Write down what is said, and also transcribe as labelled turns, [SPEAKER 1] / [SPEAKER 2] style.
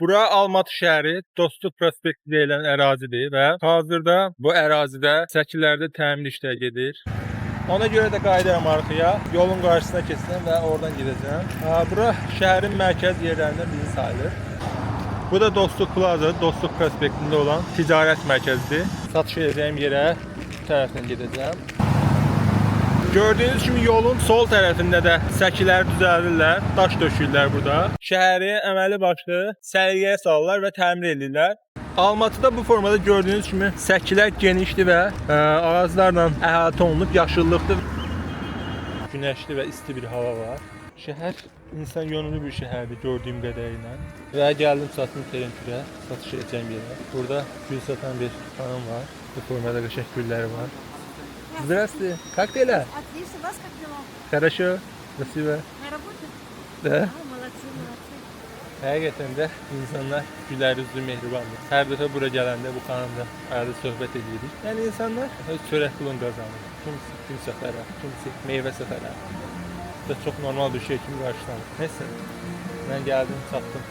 [SPEAKER 1] Bura Almatı şəhəri, Dostluq prospekti deyilən ərazidir və hazırda bu ərazidə səkilərdə təmir işləri gedir. Ona görə də qayıdaram arxaya, yolun qarşısına keçəcəm və oradan gedəcəm. Bura şəhərin mərkəz yerlərindən biri sayılır. Bu da Dostluq Plaza, Dostluq prospektində olan ticarət mərkəzidir. Satış edəcəyim yerə bu tərəfdən gedəcəm. Gördüğünüz kimi yolun sol tərəfində də səkilər düzəldirlər, daş döşürlər burada. Şəhəri əməli başlı səliqəyə salırlar və təmir edirlər. Almatıda bu formada gördüğünüz kimi səkilər genişdir və ağaclarla əhatə olunub, yaşıllıqdır. Günəşli və isti bir hava var. Şəhər insan yönümlü bir şəhərdir gördüyüm qədərilə. Və gəldim çatdım Terenkürə, satış edəcəyim yerə. Burada gül satan bir xanım var. Bu formada qəşəng gülləri var. Здравствуйте. Как дела?
[SPEAKER 2] Отлично, вас как дела?
[SPEAKER 1] Хорошо. Спасибо.
[SPEAKER 2] На работе?
[SPEAKER 1] Да.
[SPEAKER 2] Молодцы, молодцы.
[SPEAKER 1] Həqiqətən də insanlar gülər üzlü, mehribandır. Hər dəfə bura gələndə bu xanımla arada söhbət edirik. Yəni insanlar öz çörək pulunu qazanır. Kimisi gül səfərə, kimisi meyvə səfərə. Bu da çox normal bir şey kimi qarşılanır. Neyse, mən gəldim, çatdım.